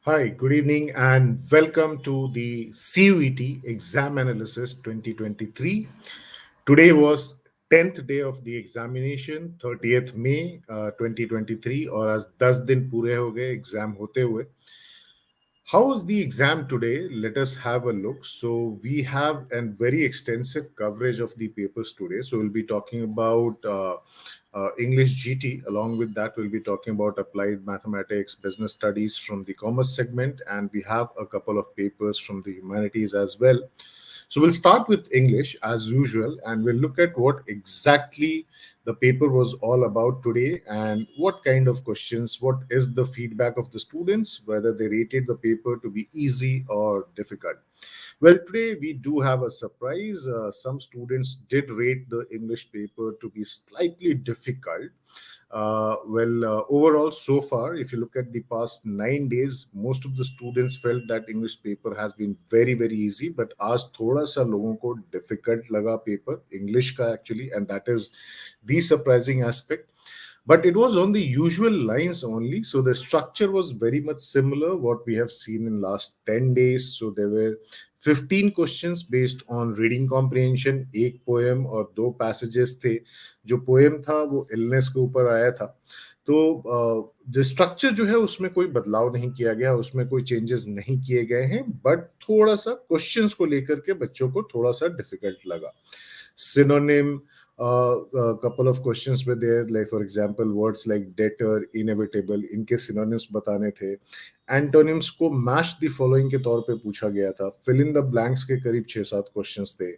Hi, good evening, and welcome to the CUET Exam Analysis 2023. Today was 10th day of the examination, 30th May 2023, और आज 10 दिन पूरे हो गए exam होते हुए. How was the exam today? Let us have a look. So, we have a very extensive coverage of the papers today. So, we'll be talking about English GT. Along with that, we'll be talking about applied mathematics, business studies from the commerce segment, and we have a couple of papers from the humanities as well. So we'll start with English as usual, and we'll look at what exactly the paper was all about today and what kind of questions, what is the feedback of the students, whether they rated the paper to be easy or difficult. Well, today we do have a surprise. Some students did rate the English paper to be slightly difficult. Overall, so far, if you look at the past 9 days, most of the students felt that English paper has been very, very easy. But आज थोड़ा सा लोगों को difficult लगा paper English का actually, and that is the surprising aspect. But it was on the usual lines only, so the structure was very much similar what we have seen in last 10 days. So there were 15 questions based on reading comprehension, एक poem और दो passages थे. जो poem था वो illness के ऊपर आया था. तो जो स्ट्रक्चर जो है उसमें कोई बदलाव नहीं किया गया, उसमें कोई चेंजेस नहीं किए गए हैं, बट थोड़ा सा क्वेश्चंस को लेकर के बच्चों को थोड़ा सा डिफिकल्ट लगा. Synonym, couple of questions were there, like for example words like debtor, inevitable, इनके synonyms बताने थे. Antonyms को match the following के तौर पे पूछा गया था. Fill in the blanks के करीब 6-7 questions थे.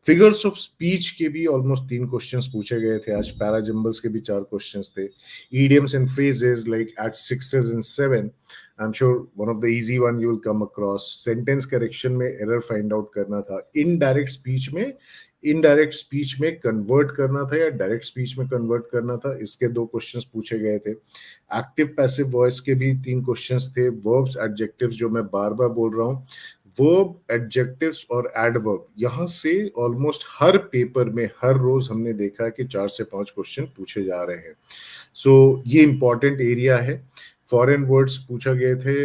Figures of speech के भी almost 3 questions पूछे गए थे. आज parajumbles के भी 4 questions थे. Idioms and phrases like at 6s and 7. I'm sure one of the easy one you will come across. Sentence correction में error find out करना था. Indirect speech में इनडायरेक्ट स्पीच में कन्वर्ट करना था या डायरेक्ट स्पीच में कन्वर्ट करना था, इसके 2 क्वेश्चंस पूछे गए थे. एक्टिव पैसिव वॉइस के भी 3 क्वेश्चंस थे. वर्ब्स एडजेक्टिव्स जो मैं बार बार बोल रहा हूं, वर्ब एडजेक्टिव्स और एडवर्ब, यहां से ऑलमोस्ट हर पेपर में हर रोज हमने देखा है कि 4 से 5 क्वेश्चन पूछे जा रहे हैं. सो ये इंपॉर्टेंट एरिया है. फॉरेन वर्ड्स पूछा गए थे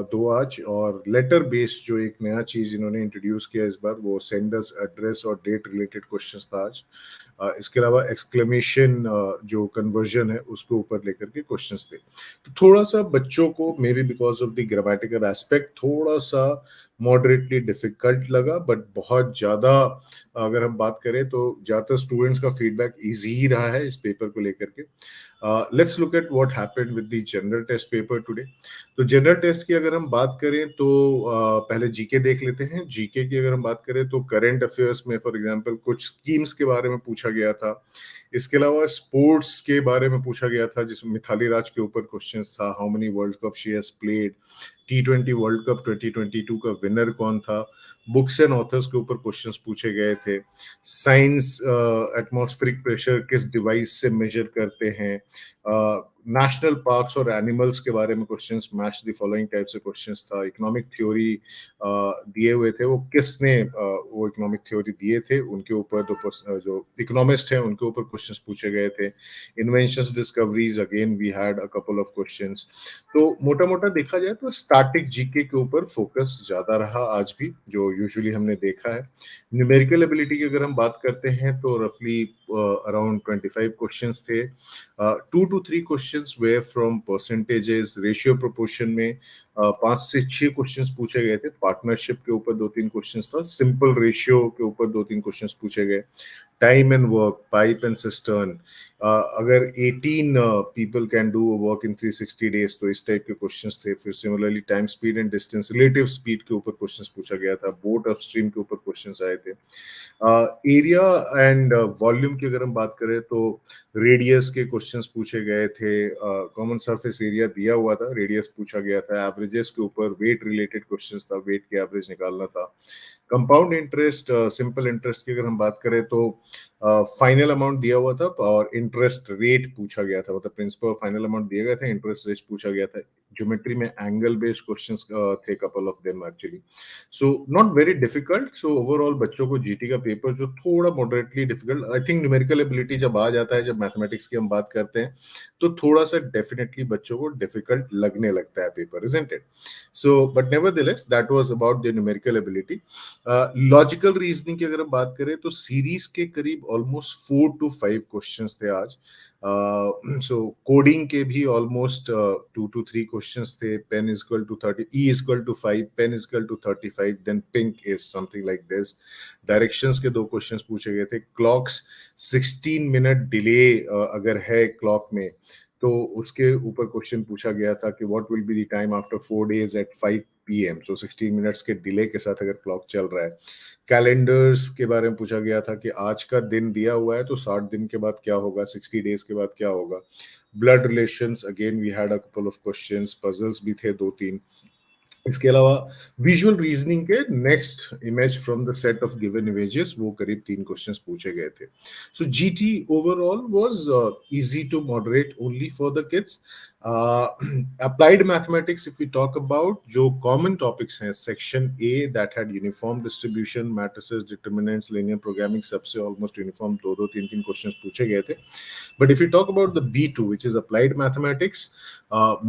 2 आज, और लेटर बेस्ड जो एक नया चीज इन्होंने इंट्रोड्यूस किया इस बार, वो सेंडर्स एड्रेस और डेट रिलेटेड क्वेश्चंस था आज. इसके अलावा एक्सक्लेमेशन जो कन्वर्जन है उसके ऊपर लेकर के क्वेश्चंस थे. तो थोड़ा सा बच्चों को may be because of the grammatical aspect थोड़ा सा मॉडरेटली डिफिकल्ट लगा, बट बहुत ज्यादा अगर हम बात करें तो ज्यादातर स्टूडेंट्स का फीडबैक इजी ही रहा है इस पेपर को लेकर के. Let's look at what happened with the general test paper today. तो जनरल टेस्ट की अगर हम बात करें तो पहले जीके देख लेते हैं. जीके की अगर हम बात करें तो करंट अफेयर्स में फॉर एग्जांपल कुछ स्कीम्स के बारे में पूछा गया था. इसके अलावा स्पोर्ट्स के बारे में पूछा गया था, जिसमें मिथाली राज के ऊपर क्वेश्चन था. How many world cup she has played. T20 world cup 2022 का विनर कौन था. बुक्स एंड ऑथर्स के ऊपर क्वेश्चंस पूछे गए थे. साइंस, एटमॉस्फेरिक प्रेशर किस डिवाइस से मेजर करते हैं. नेशनल पार्क्स और एनिमल्स के बारे में questions, match the following type से क्वेश्चंस था. इकोनॉमिक थ्योरी दिए हुए थे, वो किसने वो इकोनॉमिक थ्योरी दिए थे उनके ऊपर जो इकोनॉमिस्ट हैं उनके ऊपर क्वेश्चंस पूछे गए थे. Inventions, discoveries, again we had a couple of questions. तो मोटा मोटा देखा जाए तो स्टैटिक जीके के ऊपर फोकस ज्यादा रहा आज भी, जो यूजुअली हमने देखा है. न्यूमेरिकल एबिलिटी की अगर हम बात करते हैं तो रफली अराउंड 25 क्वेश्चंस थे. 2 to 3 questions way from percentages, ratio proportion में 5 से 6 क्वेश्चंस पूछे गए थे. पार्टनरशिप के ऊपर 2-3 क्वेश्चंस था. सिंपल रेशियो के ऊपर 2-3 क्वेश्चंस पूछे गए. Time and work, pipe and cistern, अगर 18 people can do work in 360 days, तो इस टाइप के क्वेश्चंस थे. फिर similarly time, speed and distance, relative speed के ऊपर क्वेश्चंस पूछा गया था. बोट अपस्ट्रीम के ऊपर क्वेश्चंस आए थे. एरिया एंड वॉल्यूम की अगर हम बात करें तो रेडियस के क्वेश्चंस पूछे गए थे. कॉमन सरफेस एरिया दिया हुआ था, रेडियस पूछा गया था. एवरेजेस के ऊपर वेट रिलेटेड क्वेश्चंस था, वेट के एवरेज निकालना था. कंपाउंड इंटरेस्ट, सिंपल इंटरेस्ट की अगर हम बात करें तो फाइनल अमाउंट दिया हुआ था और इंटरेस्ट रेट पूछा गया था. मतलब प्रिंसिपल फाइनल अमाउंट दिया गया था, इंटरेस्ट रेट पूछा गया था. ज्योमेट्री में एंगल बेस्ड क्वेश्चंस थे couple of them actually. So not very difficult. So overall बच्चों को जीटी का पेपर जो थोड़ा moderately difficult, I think numerical ability जब आ जाता है, जब मैथमेटिक्स की हम बात करते हैं, तो थोड़ा सा डेफिनेटली बच्चों को डिफिकल्ट लगने लगता है paper, isn't it? So but nevertheless that was about the numerical ability. Logical reasoning की अगर हम बात करें तो सीरीज के करीब ऑलमोस्ट 4 to 5 क्वेश्चंस थे आज. सो कोडिंग के भी ऑलमोस्ट 2 to 3 क्वेश्चंस थे. Pen is equal to 30, E is equal to 5, pen is equal to 35, then pink is something like this. Directions के 2 क्वेश्चंस पूछे गए थे. क्लॉक्स 16 मिनट डिले अगर है क्लॉक में, तो उसके ऊपर क्वेश्चन पूछा गया था कि what will be the time after 4 days at 5 PM. So 16 minutes के डिले के साथ अगर क्लॉक चल रहा है. कैलेंडर्स के बारे में पूछा गया था कि आज का दिन दिया हुआ है तो 60 दिन के बाद क्या होगा, 60 days के बाद क्या होगा. Blood relations, again we had a couple of questions. Puzzles भी थे 2-3. इसके अलावा विजुअल रीजनिंग के next image from the set of given images, वो करीब 3 क्वेश्चंस पूछे गए थे. So GT overall was easy to moderate only for the kids. Applied mathematics if we talk about, जो कॉमन टॉपिक्स हैं, section A that had uniform distribution, matrices, determinants, linear programming, सबसे almost uniform 2-2, 3-3 questions पूछे गए थे. But if you talk about the B2, which is applied mathematics,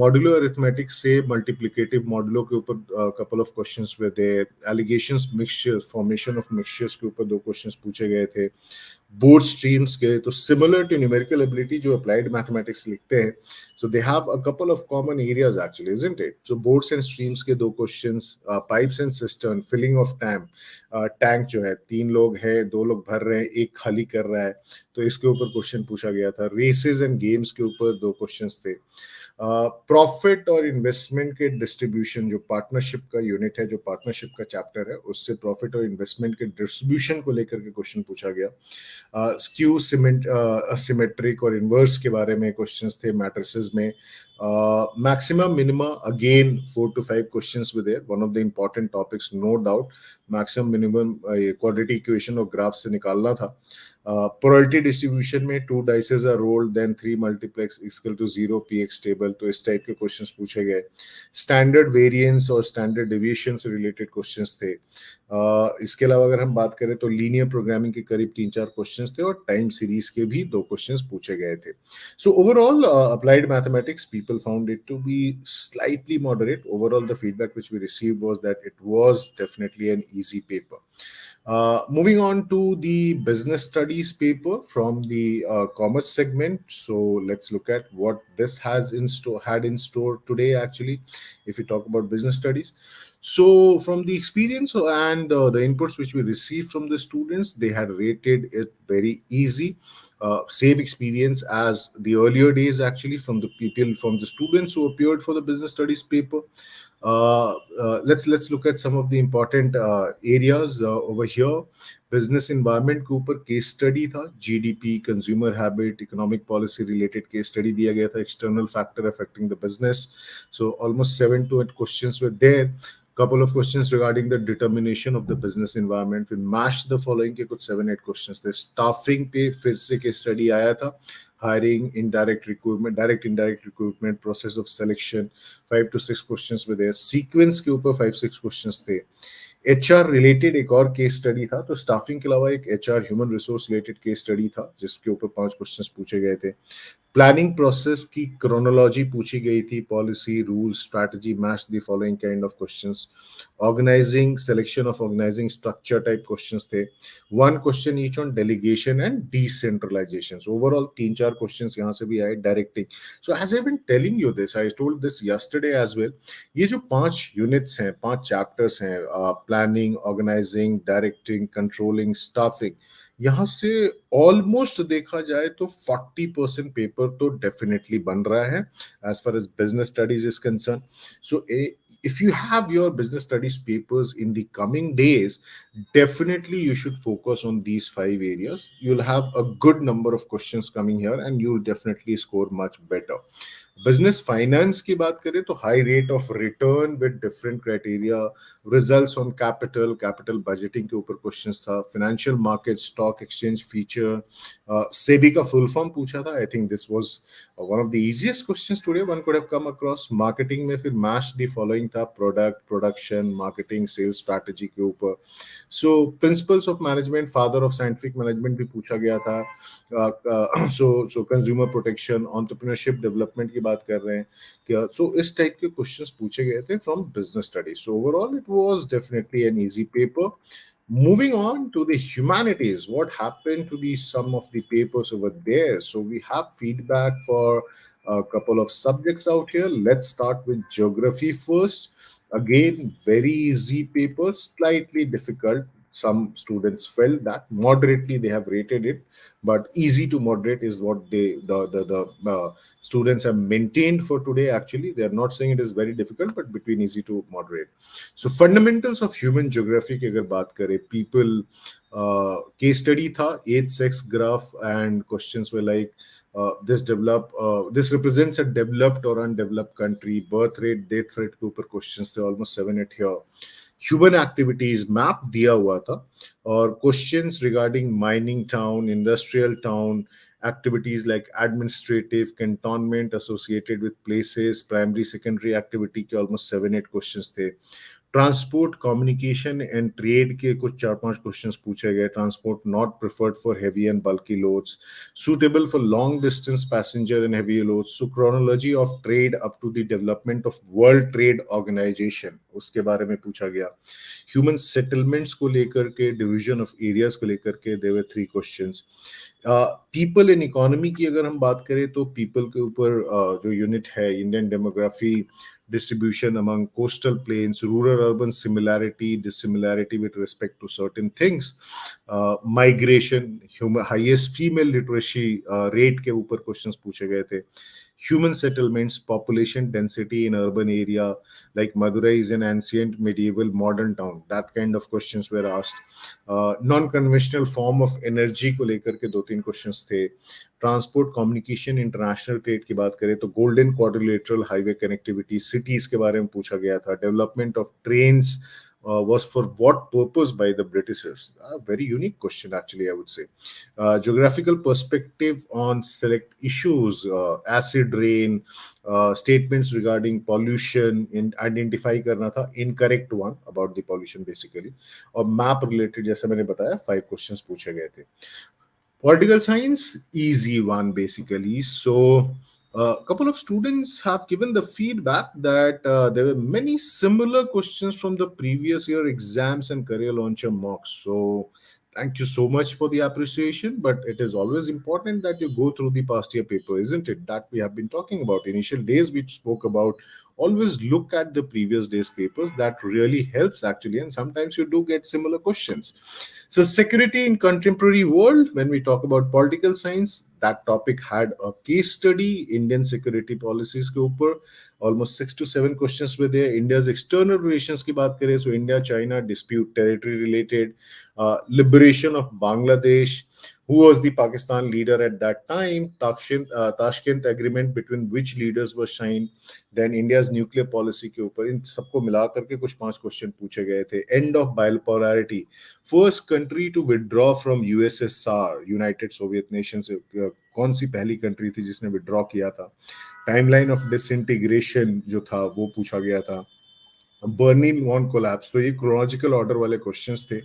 modulo arithmetic से multiplicative modulo के ऊपर couple of questions were there. Allegations, mixtures, formation of mixtures के ऊपर 2 questions पूछे गए थे. बोर्ड स्ट्रीम्स के तो सिमिलर टू न्यूमेरिकल एबिलिटी जो अप्लाइड मैथमेटिक्स लिखते हैं, so they have a couple of common areas actually, isn't it? So boards and streams के 2 questions. Pipes and cistern, filling of tank, tank जो है 3 लोग हैं, 2 लोग भर रहे हैं, एक खाली कर रहा है, तो इसके ऊपर क्वेश्चन पूछा गया था. रेसेस एंड गेम्स के ऊपर 2 क्वेश्चंस थे. प्रॉफिट और इन्वेस्टमेंट के डिस्ट्रीब्यूशन, जो पार्टनरशिप का यूनिट है, जो पार्टनरशिप का चैप्टर है, उससे प्रॉफिट और इन्वेस्टमेंट के डिस्ट्रीब्यूशन को लेकर के क्वेश्चन पूछा गया. स्क्यू सिमेट्रिक और इनवर्स के बारे में क्वेश्चंस थे मैट्रिसेस में. Maximum minima, again 4 to 5 questions with there. One of the important topics, no doubt. Maximum minimum quadratic equation और ग्राफ से निकालना था. प्रोबेबिलिटी डिस्ट्रीब्यूशन में 2 dices are rolled, then 3 multiplex equal to 0 px table, तो इस type के questions पूछे गए. स्टैंडर्ड वेरिएंस और स्टैंडर्ड डेविएशन से रिलेटेड क्वेश्चंस थे. इसके अलावा अगर हम बात करें तो लीनियर प्रोग्रामिंग के करीब 3-4 क्वेश्चंस थे और टाइम सीरीज के भी 2 क्वेश्चंस पूछे गए थे. So overall, applied mathematics, people found it to be slightly moderate. Overall, the feedback which we received was that it was definitely an easy paper. Moving on to the business studies paper from the commerce segment. So let's look at what this has had in store today. Actually, if we talk about business studies, so from the experience and the inputs which we received from the students, they had rated it very easy. Same experience as the earlier days, actually, from the people, from the students who appeared for the business studies paper. Let's look at some of the important areas over here. Business environment के ऊपर case study था. GDP, consumer habit, economic policy related case study दिया गया था. External factor affecting the business. So almost 7 to 8 questions were there. Couple of questions regarding the determination of the business environment. We matched the following के कुछ 7-8 questions थे. Staffing पे फिर से case study आया था. Hiring, indirect recruitment, direct indirect recruitment, process of selection. 5 to 6 questions with there. Sequence के ऊपर 5-6 questions थे. HR रिलेटेड एक और केस स्टडी था. तो स्टाफिंग के अलावा एक HR human resource related case study था जिसके ऊपर 5 क्वेश्चंस पूछे गए थे. प्लानिंग प्रोसेस की क्रोनोलॉजी पूछी गई थी. Policy, rule, strategy, match the following kind of questions. Organising, selection of organising structure type questions थे. 1 question each on delegation and decentralisation. Overall 3-4 questions यहाँ से भी आए. Directing. So as I been telling you this, I told this yesterday as well. ये जो 5 units हैं, 5 chapters हैं, planning, organising, directing, controlling, staffing, यहाँ से ऑलमोस्ट देखा जाए तो 40% पेपर तो डेफिनेटली बन रहा है as far as business studies is concerned. So if you have your business studies papers in the coming days, definitely you should focus on these 5 areas. You'll have a good number of questions coming here and you'll definitely score much better. Business finance की बात करें तो high rate of return with different criteria, results on capital, capital budgeting के ऊपर questions था. Financial market, stock exchange feature, SEBI का full form पूछा था. I think this was one of the easiest questions today one could have come across. Marketing में फिर match the following था: product, production, marketing, sales strategy के ऊपर. So principles of management, father of scientific management भी पूछा गया था. So consumer protection, entrepreneurship, development की बात कर रहे हैं क्या. So इस type के questions पूछे गए थे from business studies. So overall it was definitely an easy paper. Moving on to the humanities, what happened to the some of the papers over there? So we have feedback for a couple of subjects out here. Let's start with geography first. Again, very easy paper, slightly difficult. Some students felt that moderately they have rated it, but easy to moderate is what the students have maintained for today. Actually, they are not saying it is very difficult, but between easy to moderate. So fundamentals of human geography की अगर बात करें, people case study था, age sex graph, and questions were like this represents a developed or undeveloped country, birth rate, death rate के ऊपर questions थे, almost 7-8 here. Human activities map दिया हुआ था और questions regarding mining town, industrial town, activities like administrative, cantonment associated with places, primary secondary activity के almost 7-8 questions थे. Transport, communication and trade के कुछ 4-5 क्वेश्चंस पूछे गए. Transport not preferred for heavy and bulky loads, suitable for long distance passenger and heavy loads. So chronology of trade up to the development of World Trade Organization उसके बारे में पूछा गया. Human settlements को लेकर के, डिवीजन ऑफ एरियाज को लेकर के there were 3 questions. People in economy की अगर हम बात करें तो पीपल के ऊपर जो यूनिट है, Indian demography, distribution among coastal plains, rural urban similarity, dissimilarity with respect to certain things, migration, highest female literacy rate के ऊपर questions पूछे गए थे. Human settlements, population density in urban area like Madurai is an ancient medieval modern town, that kind of questions were asked. Non-conventional form of energy को लेकर के 2-3 questions थे. Transport, communication, international trade की बात करें तो golden quadrilateral highway connectivity, cities के बारे में पूछा गया था. Development of trains was for what purpose by the Britishers? A very unique question, actually, I would say. Geographical perspective on select issues, acid rain, statements regarding pollution, in identify करना था, incorrect one about the pollution basically, और map related जैसा मैंने बताया 5 questions पूछे गए थे. Political science, easy one basically. So a couple of students have given the feedback that there were many similar questions from the previous year exams and career launcher mocks. So thank you so much for the appreciation, but it is always important that you go through the past year paper, isn't it? That we have been talking about. Initial days we spoke about, always look at the previous day's papers. That really helps actually, and sometimes you do get similar questions. So security in contemporary world, when we talk about political science, that topic had a case study, Indian security policies के ऊपर. Almost 6 to 7 questions were there. India's external relations की बात करें, so India China dispute, territory related, liberation of Bangladesh, who was the Pakistan leader at that time, Tashkent agreement between which leaders were signed, then India's nuclear policy के ऊपर. इन सबको मिला करके कुछ 5 question पूछे गए थे. End of bipolarity, first country to withdraw from USSR, United Soviet Nations, कौन सी पहली कंट्री थी जिसने विड्रॉ किया था. टाइमलाइन ऑफ डिसइंटीग्रेशन जो था वो पूछा गया था. बर्निंग वॉन कोलैप्स, तो ये क्रोनोलॉजिकल ऑर्डर वाले क्वेश्चंस थे.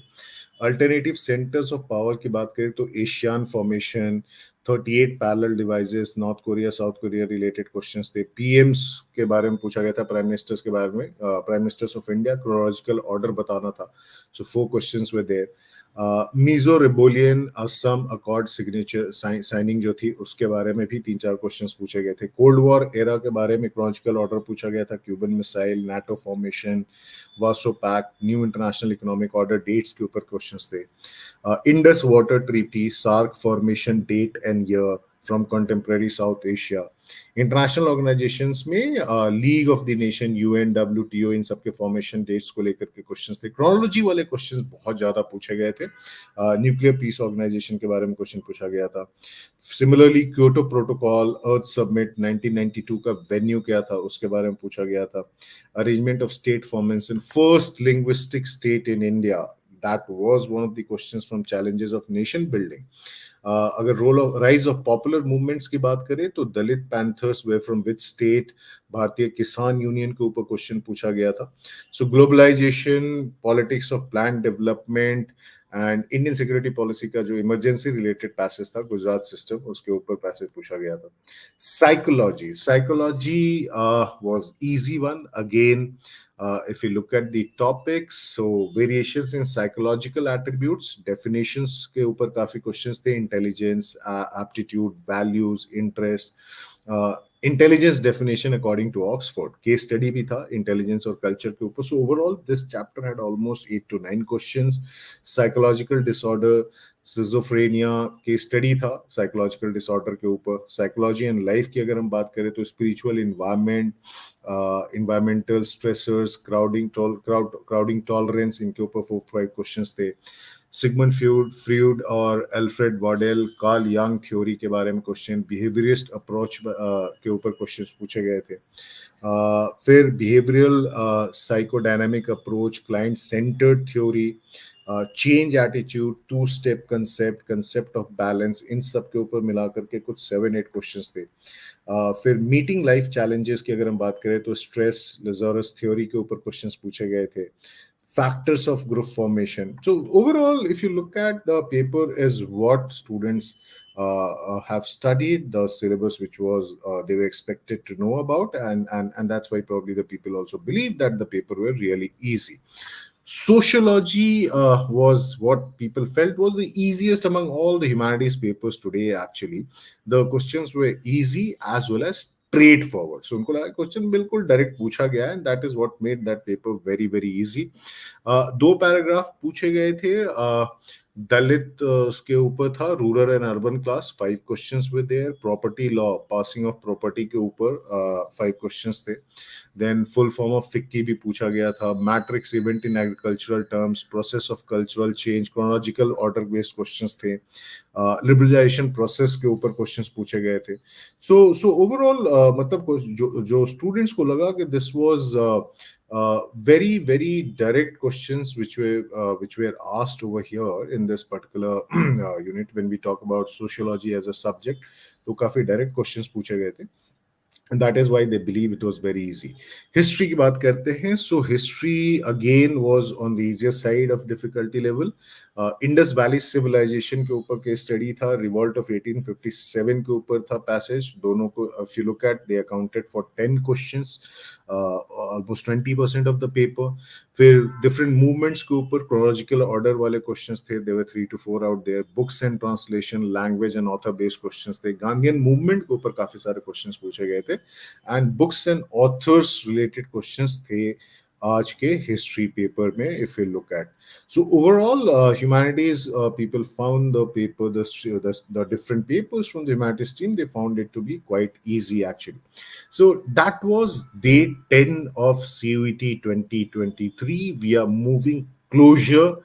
अल्टरनेटिव सेंटर्स ऑफ पावर की बात करें तो ASEAN formation, 38 parallel devices, North Korea South Korea related questions थे. पीएम्स के बारे में पूछा गया था, प्राइम मिनिस्टर्स के बारे में, prime ministers of India, chronological order बताना था. So 4 questions were there. Mizo rebellion Assam accord signature signing जो थी उसके बारे में भी 3-4 क्वेश्चंस पूछे गए थे. कोल्ड वॉर एरा के बारे में क्रोनोलॉजिकल ऑर्डर पूछा गया था. Cuban missile, NATO formation, Warsaw pact, new international economic order, dates के ऊपर क्वेश्चंस थे. Indus water treaty, SAARC formation, date and year from contemporary South Asia. International organisations में League of the Nation, UN, WTO, इन सब के formation dates को लेकर के क्वेश्चंस थे. क्रोनोलॉजी वाले क्वेश्चंस बहुत ज्यादा पूछे गए थे. न्यूक्लियर पीस ऑर्गेनाइजेशन के बारे में क्वेश्चन पूछा गया था. सिमिलरली क्योटो प्रोटोकॉल, अर्थ समिट 1992 का वेन्यू क्या था उसके बारे में पूछा गया था. Arrangement of state formation, first linguistic state in India, that was one of the questions from challenges of nation building. अगर role of rise of popular movements की बात करें तो Dalit Panthers were from which state, Bharatiya Kisan union के ऊपर question पूछा गया था. So globalisation, politics of plan development and Indian security policy का जो इमरजेंसी रिलेटेड पैसेज था गुजरात सिस्टम, उसके ऊपर पैसेज पूछा गया था. Psychology was easy one again. If you look at the topics, so variations in psychological attributes, definitions के ऊपर काफी questions थे. Intelligence, aptitude, values, interest, intelligence definition according to Oxford. Case study भी था इंटेलिजेंस और कल्चर के ऊपर. So overall this chapter had almost 8 to 9 questions. Psychological disorder, schizophrenia, case study था साइकोलॉजिकल डिसऑर्डर के ऊपर. साइकोलॉजी एंड लाइफ की अगर हम बात करें तो spiritual environment, environmental stressors, crowding tolerance, इनके ऊपर 4-5 क्वेश्चंस थे. सिगमंड फ्रूड और एल्फ्रेड वाडेल, कार्ल यंग थ्योरी के बारे में क्वेश्चन. बिहेवियरिस्ट अप्रोच के ऊपर क्वेश्चंस पूछे गए थे. फिर behavioural psychodynamic approach, client centred theory, change attitude, 2 step concept, concept of balance, इन सब के ऊपर मिलाकर के कुछ 7-8 क्वेश्चंस थे. फिर मीटिंग लाइफ चैलेंजेस की अगर हम बात करें तो स्ट्रेस, लजारस थ्योरी के ऊपर क्वेश्चंस पूछे गए थे. Factors of group formation. So overall, if you look at the paper, is what students have studied, the syllabus which was they were expected to know about, and that's why probably the people also believe that the paper were really easy. Sociology was what people felt was the easiest among all the humanities papers today. Actually, the questions were easy as well as straightforward. So उनको लगा question बिल्कुल direct पूछा गया है, and that is what made that paper very very easy. 2 paragraph पूछे गए थे. दलित उसके ऊपर था, rural and urban class, 5 questions with there. Property law, passing of property के ऊपर 5 क्वेश्चंस थे. Then full form of FICCI भी पूछा गया था. Matrix event in agricultural terms, process of cultural change, chronological order based questions थे. Liberalisation process के ऊपर क्वेश्चंस पूछे गए थे. सो ओवरऑल मतलब जो स्टूडेंट्स को लगा कि this was very very direct questions which were asked over here in this particular unit when we talk about sociology as a subject. तो काफी direct questions पूछे गए थे. And that is why they believe it was very easy. History की बात करते हैं. So history again was on the easier side of difficulty level. Indus Valley civilization के ऊपर केस स्टडी था. Revolt of 1857 के ऊपर था पैसेज. दोनों को if you look at, they accounted for 10 questions, almost 20% of the paper. फिर different movements के ऊपर chronological order वाले questions थे. There were 3 to 4 out there. Books and translation, language and author based questions थे. Gandhian movement के ऊपर काफी सारे questions पूछे गए थे. And books and authors related questions थे आज के हिस्ट्री पेपर में. if you look at, so overall humanities people found the paper, the different papers from the humanities team, they found it to be quite easy actually. So that was day 10 of CUET 2023. We are moving closer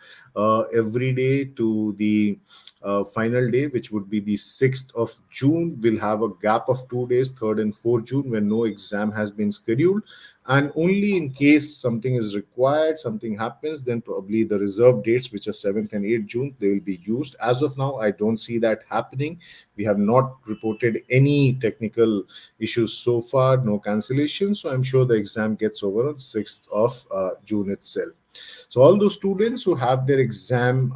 every day to the final day, which would be the 6th of June. We'll have a gap of 2 days, 3rd and 4th June, when no exam has been scheduled. And only in case something is required, something happens, then probably the reserve dates, which are 7th and 8th June, they will be used. As of now, I don't see that happening. We have not reported any technical issues so far, no cancellations. So I'm sure the exam gets over on 6th of June itself. So all those students who have their exam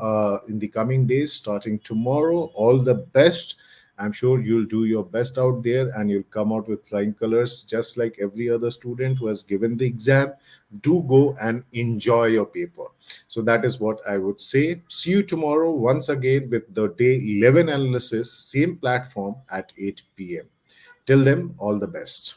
in the coming days, starting tomorrow, all the best. I'm sure you'll do your best out there and you'll come out with flying colors, just like every other student who has given the exam. Do go and enjoy your paper. So that is what I would say. See you tomorrow once again with the day 11 analysis, same platform at 8 p.m. Till then, all the best.